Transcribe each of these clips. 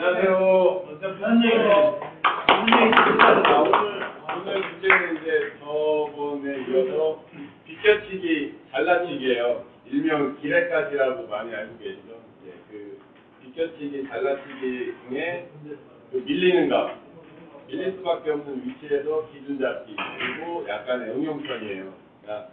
안녕하세요. 오늘 주제는 이제 저번에 이어서 비껴치기 잘라치기예요. 일명 기레까지라고 많이 알고 계시죠? 예, 그 비껴치기 잘라치기 중에 그 밀리는 거, 밀릴 수밖에 없는 위치에서 기준 잡기 그리고 약간의 응용편이에요. 그러니까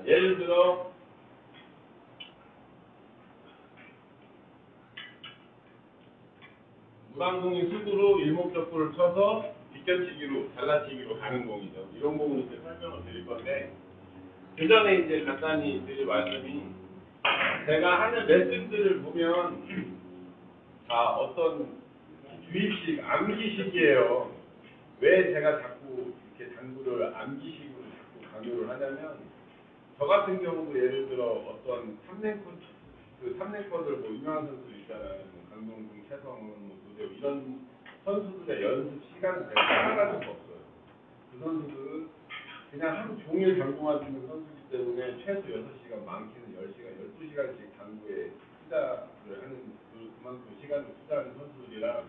예를 들어 무방공이 수구로 일목적구를 쳐서 비껴치기로 잘라치기로 가는 공이죠. 이런 공을 이제 설명을 드릴 건데 그 전에 이제 간단히 드릴 말씀이 제가 하는 레슨들을 보면 다 어떤 주입식, 암기식이에요. 왜 제가 자꾸 이렇게 당구를 암기식으로 자꾸 강요를 하냐면 저 같은 경우도 예를 들어 어떤 3랭커들 뭐 유명한 선수들 있잖아요. 뭐 강동중, 최성훈, 뭐 노재우 이런 선수들의 연습 시간을 제가 따라갈 수가 없어요. 그 선수들은 그냥 하루 종일 당구만 치는 선수이기 때문에 최소 6시간, 많게는 10시간, 12시간씩 당구에 투자를 하는 그만큼 시간을 투자하는 선수들이라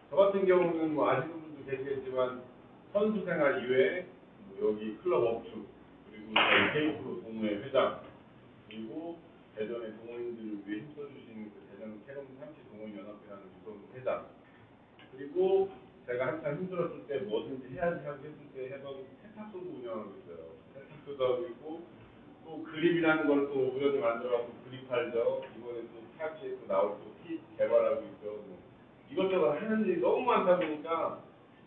저 같은 경우는 뭐 아시는 분도 계시겠지만 선수 생활 이외에 뭐 여기 클럽 업주 그리고 KF 동호회 회장 그리고 대전의 동호인들을 위해 힘써주신 그 대전 캐럼 삼치 동호인연합회라는 유성 회장 그리고 제가 한참 힘들었을 때 뭐든지 해야지 하고 했을 때 해던 세탁소도 운영하고 있어요. 세탁소도 하고 있고 또 그립이라는 걸 또 우연히 만들어갖고 그립팔죠. 이번에 또 타기에 또 나올 또티 개발하고 있죠. 뭐 이것저것 하는 일이 너무 많다 보니까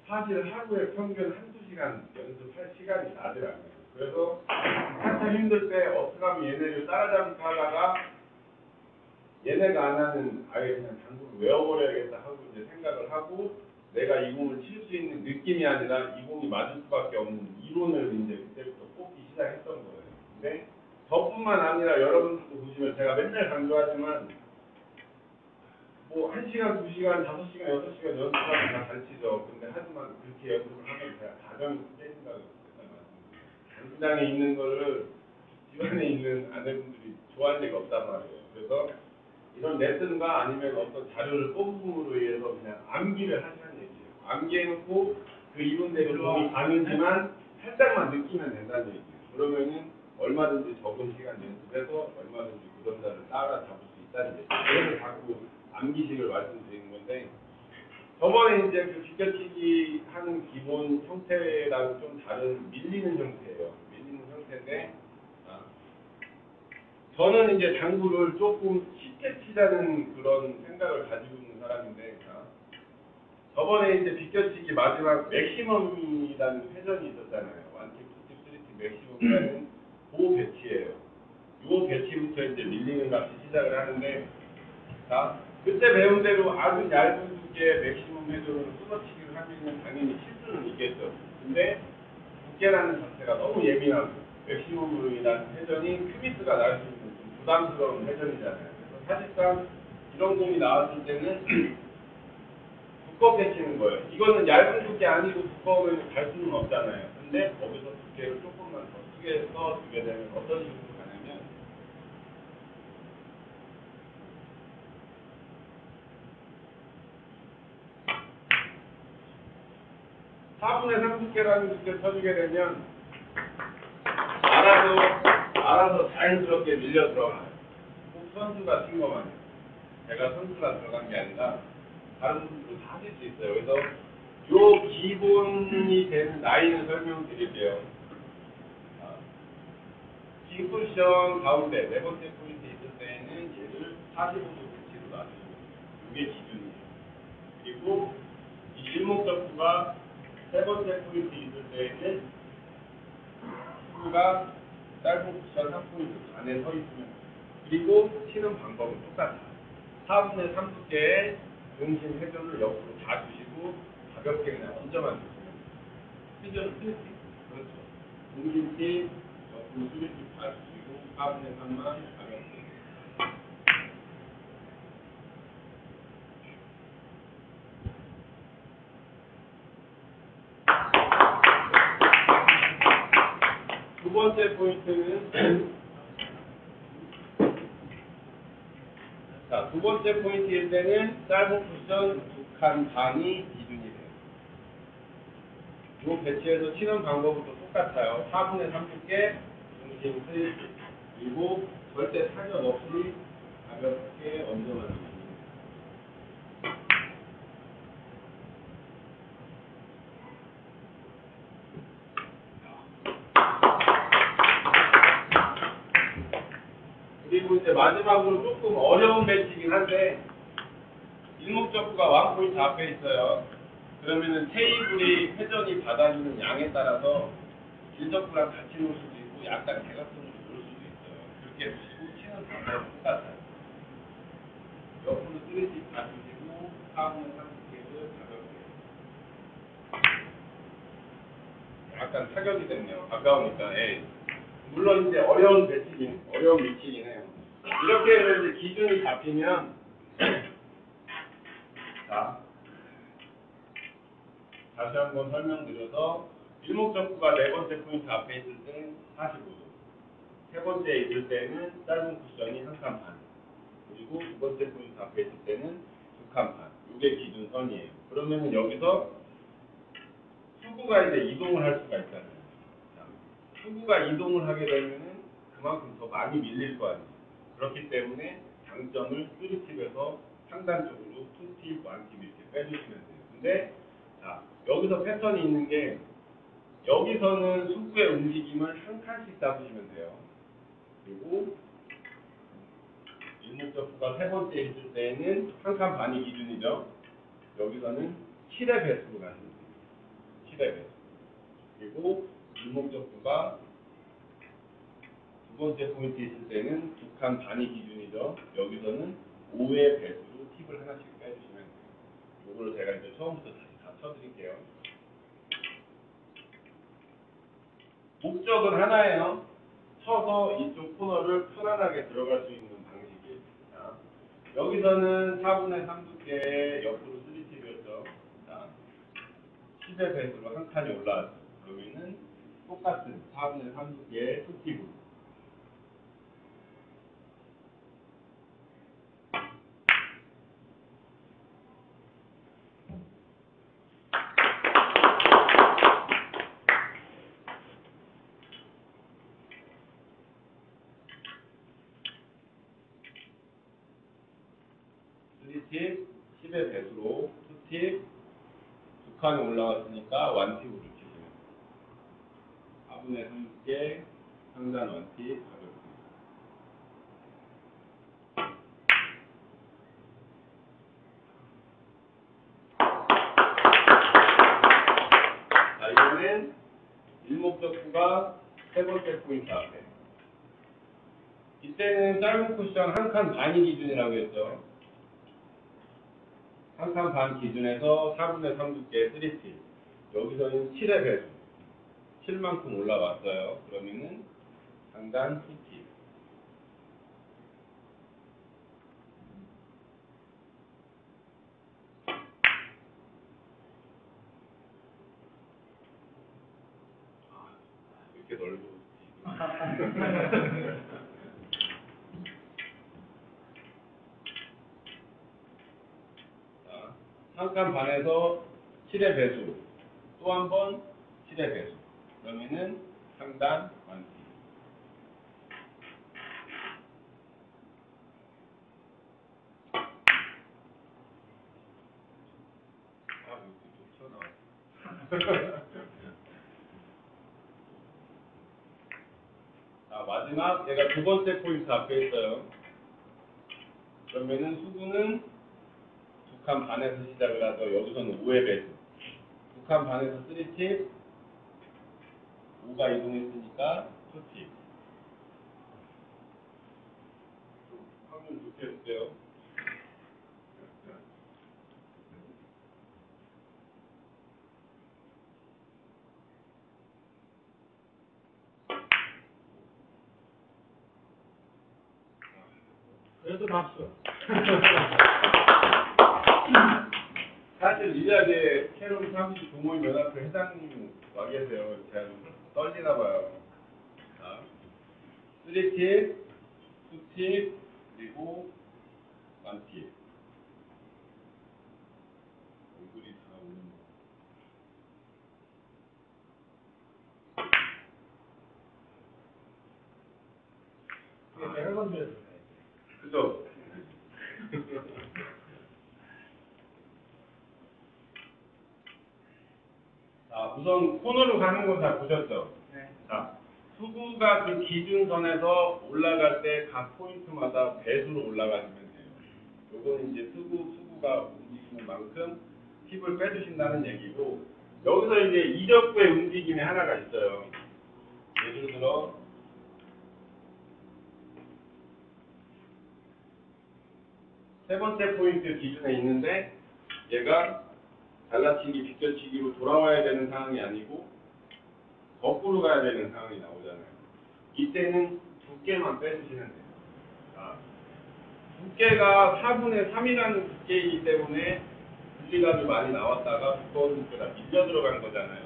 사실 하루에 평균 1~2시간 연습할 시간이 나질 않아요. 그래서 한참 힘들 때 어떻게 하면 얘네를 따라잡을까 하다가 얘네가 안 하는 아예 그냥 당구를 외워버려야겠다 하고 이제 생각을 하고 내가 이 공을 칠 수 있는 느낌이 아니라 이 공이 맞을 수밖에 없는 이론을 이제 그때부터 뽑기 시작했던 거예요. 근데 저뿐만 아니라 여러분들도 보시면 제가 맨날 강조하지만 뭐 1시간, 2시간, 5시간, 6시간 연습하면 다 잘 치죠. 근데 하지만 그렇게 연습을 하면 제가 가정이 깨진다고 당구장에 있는 거를 집안에 있는 아내분들이 좋아할 리가 없단 말이에요. 그래서 이런 레슨과 아니면 어떤 자료를 뽑음으로 인해서 그냥 암기를 하시는 얘기예요. 암기해놓고 그 이론대로 공이 가는지만 살짝만 느끼면 된다는 얘기예요. 그러면은 얼마든지 적은 시간 연습해서 얼마든지 그 점자를 따라잡을 수 있다는 얘기예요. 그래서 자꾸 암기식을 말씀드리는 건데 저번에 이제 그 비껴치기 하는 기본 형태랑 좀 다른 밀리는 형태예요. 밀리는 형태인데 저는 이제 당구를 조금 쉽게 치자는 그런 생각을 가지고 있는 사람인데 저번에 이제 비껴치기 마지막 맥시멈이라는 회전이 있었잖아요. 1팁, 2팁, 3팁 맥시멈이라는 그 배치예요. 이 배치부터 이제 밀리는 값이 시작을 하는데 그때 배운 대로 아주 얇은 두께의 맥시멈 회전으로 쏟아치기를 하면 당연히 실수는 있겠죠. 근데 두께라는 자체가 너무 예민하고 맥시멈으로 인한 회전이 큐비스가 날 수 있는 좀 부담스러운 회전이잖아요. 그래서 사실상 이런 공이 나왔을 때는 두껍게 치는 거예요. 이거는 얇은 두께 아니고 두꺼우면 갈 수는 없잖아요. 근데 거기서 두께를 조금만 더 크게 써주게 되면 어떤 식으로 가냐면 4분의3 두께라는 두께 쳐주게 되면 알아서 자연스럽게 밀려 들어가요. 꼭 선수가 친 것만요. 제가 선수가 들어간 게 아니라 다른 분들도 다 하실 수 있어요. 그래서 요 기본이 되는 라인을 설명드릴게요. 긴 쿠션 가운데 네 번째 포인트 있을 때는 얘를 45도 위치로 놔주시면 이게 기준이에요. 그리고 이 일목적구가 세 번째 포인트 있을 때에는 수구가 짧은 쿠션 3포인트 안에 서 있으면 그리고 치는 방법은 똑같아요. 4분의 3 두께의 중심 회전을 옆으로 다 주시고 가볍게 그냥 얹어만 주시면 회전을 스리팅 그렇죠. 중심티 옆으로 스리팅 다 주시고 4분의 3만 가볍게 두 번째 포인트는 자, 자, 두 번째 포인트일 때는 짧은 쿠션 2칸 반이 기준이 돼요. 이 배치에서 치는 방법도 똑같아요. 4분의 3 두께, 중심 스위치. 그리고 절대 타격 없이 가볍게 얹어만 줍니다. 그리고 이제 마지막으로 조금 어려운 배치이긴 한데, 일목적구가 왕포인트 앞에 있어요. 그러면은 테이블이 회전이 받아주는 양에 따라서 일적구랑 같이 놓을 수도 있고 약간 대각선으로 놓을 수도 있어요. 그렇게 놓고 치는 방법은 똑같아요. 옆으로 쓰레기 가주시고 4분의 3두께를 가볍게 약간 타격이 됐네요. 가까우니까. 예. 물론 이제 어려운 위치긴 해요. 이렇게 해서 이제 기준이 잡히면 자, 다시 한번 설명드려서 일목적구가 네 번째 포인트 앞에 있을 때는 45도, 세 번째 있을 때는 짧은 쿠션이 1칸 반, 그리고 두 번째 포인트 앞에 있을 때는 2칸 반. 이게 기준선이에요. 그러면 여기서 수구가 이제 이동을 할 수가 있잖아요. 자, 수구가 이동을 하게 되면은 그만큼 더 많이 밀릴 거 아니에요. 그렇기 때문에 장점을 3팁에서 상단 쪽으로 2팁, 1팁 이렇게 빼주시면 돼요. 근데 자, 여기서 패턴이 있는 게 여기서는 수구의 움직임을 한 칸씩 잡으시면 돼요. 그리고 일목적구가 세 번째 있을 때에는 1칸 반이 기준이죠. 여기서는 7의 배수로 가시면 돼요. 7의 배수. 그리고 일목적구가 두 번째 포인트 있을 때는 2칸 반이 기준이죠. 여기서는 5의 배수로 팁을 하나씩 빼주시면 돼요. 이거를 제가 이제 처음부터 다시 다 쳐드릴게요. 목적은 하나예요. 쳐서 이쪽 코너를 편안하게 들어갈 수 있는 방식이에요. 자, 여기서는 4분의 3 두께 옆으로 3팁이었죠. 자, 10의 배수로 한 칸이 올라왔죠. 그러면은 똑같은 4분의 3 두께의 2팁으로. 팁, 10의 배수로 2팁, 2칸이 올라왔으니까 1팁으로 치시면 돼요. 4분의 3개, 상단 1팁, 가볍게. 자, 이번엔 일목적구가 세 번째 포인트 앞에. 이때는 짧은 쿠션 1칸 반이 기준이라고 했죠. 1칸 반 기준에서 4분의 3 두께 3팁. 여기서는 7의 배수. 7만큼 올라왔어요. 그러면은 상단 2팁. 이렇게 넓고. 자, 1칸 반에서 7의 배수. 또 한 번 7의 배수. 그러면은 상단 1팁. 자, 마지막 얘가 두 번째 포인트 앞에 있어요. 그러면은 수구는 2칸 반에서 시작을 하죠. 여기서는 5의 배수. 2칸 반에서 3팁, 5가 이동했으니까 2팁. 확률 좋게 해주세요. 그래도 박수. 사실 이야기에 캐롤 상시 동호인 연합회 회장님 와 계세요. 제가 좀 떨리나 봐요. 자, 3팁, 2팁, 그리고 1팁. 얼굴이 다 오는 이게 여러 번 들었어요. 그죠? 자, 우선 코너로 가는 건 다 보셨죠? 네. 자, 수구가 그 기준선에서 올라갈 때 각 포인트마다 배수로 올라가시면 돼요. 요건 이제 수구가 움직이는 만큼 팁을 빼주신다는 얘기고, 여기서 이제 이적구의 움직임이 하나가 있어요. 예를 들어, 세 번째 포인트 기준에 있는데, 얘가 잘라치기, 비껴치기로 돌아와야 되는 상황이 아니고, 거꾸로 가야 되는 상황이 나오잖아요. 이때는 두께만 빼주시면 돼요. 자, 두께가 4분의 3이라는 두께이기 때문에 분리감이 많이 나왔다가 두꺼운 두께가 밀려 들어간 거잖아요.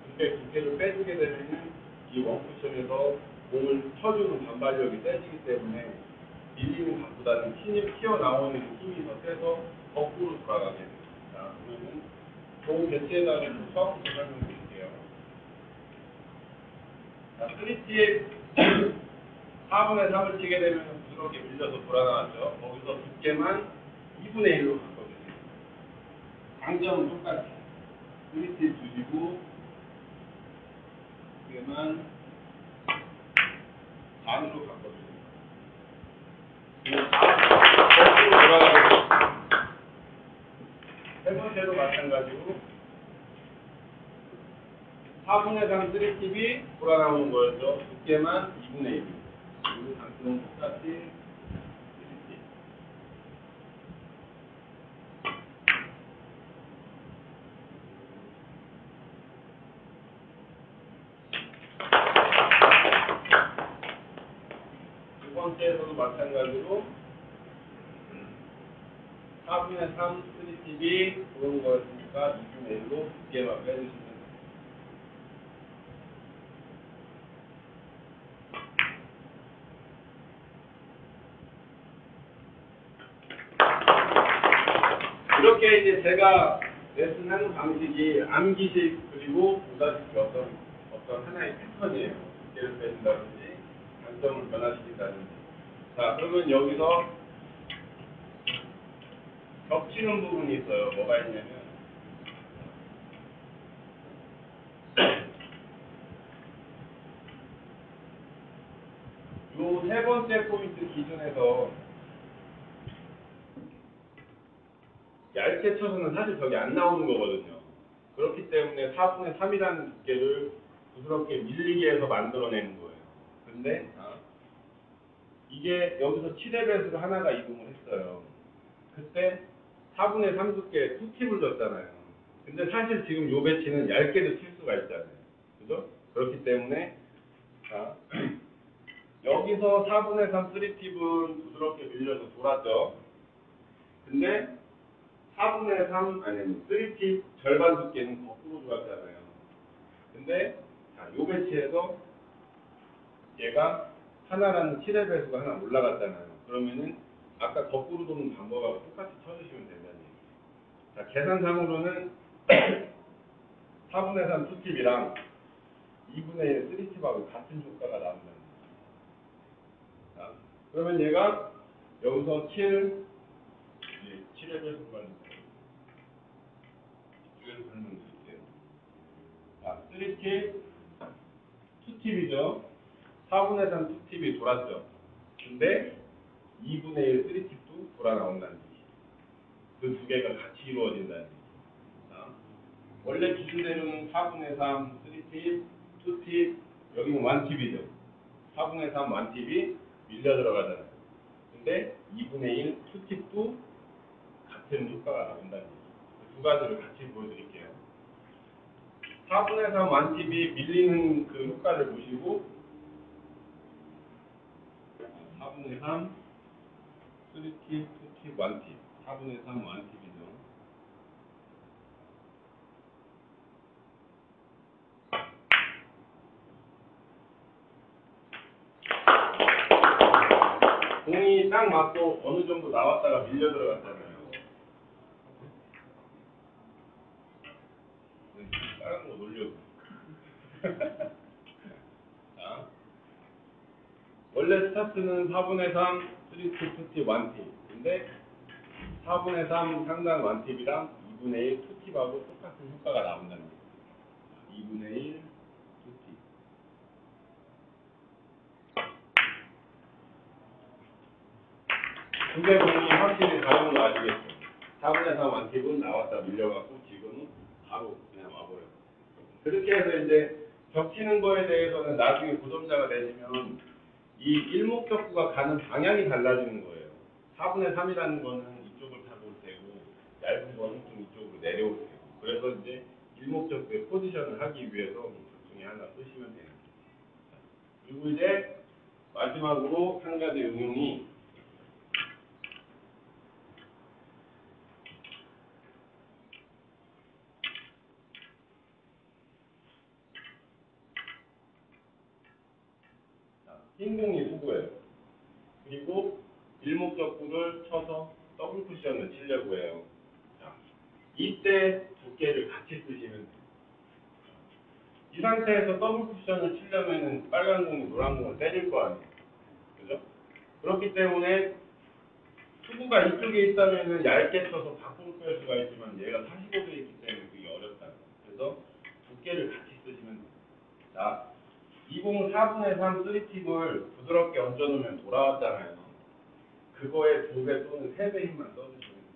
근데 두께를 빼주게 되면은 이 원쿠션에서 공을 쳐주는 반발력이 세지기 때문에 밀리는 각보다는 튀어나오는 힘이 더 세서 거꾸로 돌아가게 돼요. 자, 그러면 공 개체에 따라서 설명드릴게요. 자, 스리티에 4분의 3을 치게 되면 부드럽게 밀려서 돌아나왔죠. 거기서 두께만 2분의 1로 바꿔주세요. 강점은 똑같이. 스리티 줄이고, 두께만 반으로 바꿔주세요. 거꾸로 돌아가고, 세 번째도 마찬가지로 4분의 3 3팁이 돌아나오는 거였죠. 두께만 2분의 1. 그리고 단수는 똑같이 3팁. 두 번째에서도 마찬가지로 4분의 3 3팁이 도는 거였으니까 2분의 1로 두께만 빼주시면 됩니다. 이렇게 이제 제가 레슨하는 방식이 암기식 그리고 보다시피 어떤 하나의 패턴이에요. 두께를 빼준다든지 강점을 변화시킨다든지. 자, 그러면 여기서 겹치는 부분이 있어요. 뭐가 있냐면 요 세 번째 포인트 기준에서 얇게 쳐서는 사실 저기 안 나오는 거거든요. 그렇기 때문에 4분의 3이라는 두께를 부드럽게 밀리게 해서 만들어내는 거예요. 근데 이게 여기서 7의 배수로 하나가 이동을 했어요. 그때 4분의 3 두께 2팁을 줬잖아요. 근데 사실 지금 요 배치는 얇게도 칠 수가 있잖아요. 그죠? 그렇기 때문에 자, 여기서 4분의 3 3팁은 부드럽게 밀려서 돌았죠. 근데 4분의 3, 아니, 3팁 절반 두께는 거꾸로 돌았잖아요. 근데, 자, 요 배치에서 얘가 하나라는 7의 배수가 하나 올라갔잖아요. 그러면은, 아까 거꾸로 도는 방법하고 똑같이 쳐주시면 된다는 얘기예요. 자, 계산상으로는 4분의 3 2팁이랑 2분의 1 3팁하고 같은 효과가 나온다는 거예요. 자, 그러면 얘가 여기서 7의 배수만 이걸 설명드릴게요. 자, 3팁, 2팁이죠. 4분의 3 2팁이 돌았죠. 근데 2분의 1 3팁도 돌아 나온다는 얘기. 그 두 개가 같이 이루어진다는 얘기. 자, 원래 기준대로는 4분의 3 3팁, 2팁, 여기는 1팁이죠. 4분의 3 1팁이 밀려 들어가잖아요. 근데 2분의 1 2팁도 같은 효과가 나온다는 얘기. 두 가지를 같이 보여드릴게요. 4분의 3 1팁이 밀리는 그 효과를 보시고 4분의 3 3팁, 2팁, 1팁 4분의 3 1팁이죠. 공이 딱 맞고 어느 정도 나왔다가 밀려 들어갔잖아요. 다른 거 놀려. 자, 원래 스타트는 4분의 3, 3팁, 2팁, 1팁. 근데 4분의 3 상단 1팁이랑 2분의 1 2팁하고 똑같은 효과가 나온다는 거예요. 2분의 1 2팁. 두개 보면 확실히 다른 거 아시겠죠? 4분의 3 1팁은 나왔다 밀려갖고 지금은 바로 그냥 와버려요. 그렇게 해서 이제 겹치는 거에 대해서는 나중에 고점자가 되시면 이 일목적구가 가는 방향이 달라지는 거예요. 4분의 3이라는 거는 이쪽을 타고 올 테고 얇은 거는 좀 이쪽으로 내려올 테고 그래서 이제 일목적구의 포지션을 하기 위해서 둘 중에 하나 쓰시면 되는 거예요. 그리고 이제 마지막으로 한 가지 응용이 흰 공이 수고예요. 그리고 일목적구를 쳐서 더블 쿠션을 치려고 해요. 자, 이때 두께를 같이 쓰시면 돼요. 이 상태에서 더블 쿠션을 치려면은 빨간 공이 노란 공을 때릴 거 아니에요. 그죠? 그렇기 때문에 투구가 이쪽에 있다면은 얇게 쳐서 밖으로 뺄 수가 있지만 얘가 45도에 있기 때문에 그게 어렵다. 그래서 두께를 같이 쓰시면 돼요. 자, 이 공은 4분의 3 3팁을 부드럽게 얹어놓으면 돌아왔잖아요. 그거의 2배 또는 3배 힘만 써주시면 돼요.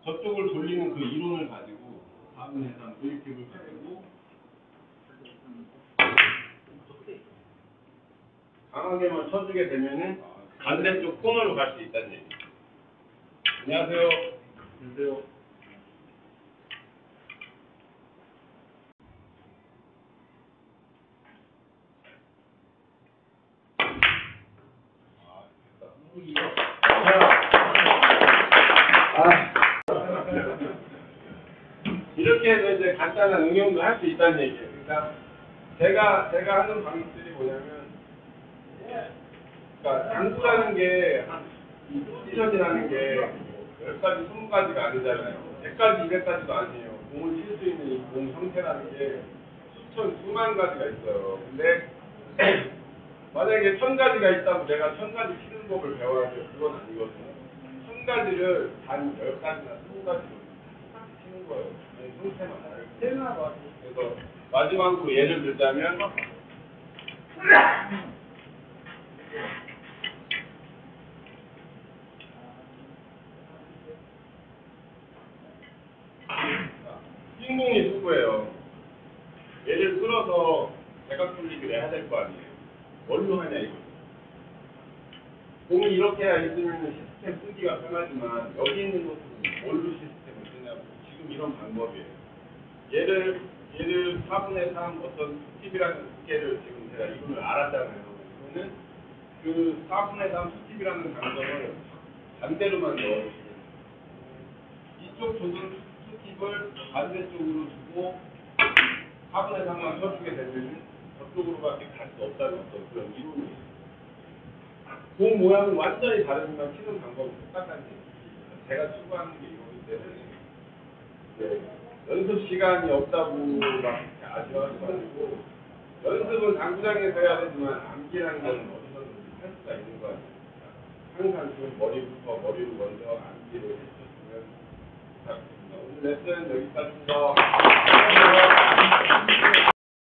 저쪽을 돌리는 그 이론을 가지고 4분의 3 3팁을 가지고 강하게만 쳐주게 되면은 반대쪽 코너로 갈 수 있다는 얘기예요. 안녕하세요. 안녕하세요. 이렇게 해서 이제 간단한 응용도 할 수 있다는 얘기예요. 그러니까 제가 하는 방식들이 뭐냐면, 그러니까 당구라는 게 이 포지션이라는 게 10가지, 20가지가 아니잖아요. 100가지, 200가지도 아니에요. 공을 칠 수 있는 이 공 형태라는 게 수만 가지가 있어요. 근데 만약에 1000가지가 있다고 내가 1000가지 치는 법을 배워야 돼요. 그건 아니거든요. 1000가지를 단 10가지나 20가지로 치는 거예요. 형태만 다르게. 그래서 마지막으로 예를 들자면 흰 공이 수고예요. 얘를 끌어서 대각 돌리기를 해야 될 거 아니에요. 뭘로 하냐 이거. 공이 이렇게 있으면 시스템 쓰기가 편하지만 여기 있는 것은 뭘로 시스템을 쓰냐고. 지금 이런 방법이에요. 얘를 4분의 3 어떤 팁이라는 두께를 지금 제가 이분을 알았잖아요. 이거는 그 4분의 3 팁이라는 강점을 반대로만 넣어주시면 이쪽 조선 팁을 반대쪽으로 주고 4분의 3만 쳐주게 되면 저쪽으로밖에 갈 수 없다는 어떤 그런 이론이에요. 공 모양은 완전히 다르지만 치는 방법은 똑같다는 얘기예요. 제가 추구하는 게 이거기 때문에 연습 시간이 없다고 막 아쉬워하지 마시고 연습은 당구장에서 해야 되지만 암기라는 건 어디서든 할 수가 있는 거 아니에요. 항상 좀 머리로 먼저 암기를 해주셨으면 부탁드립니다. 오늘 레슨 여기까지입니다.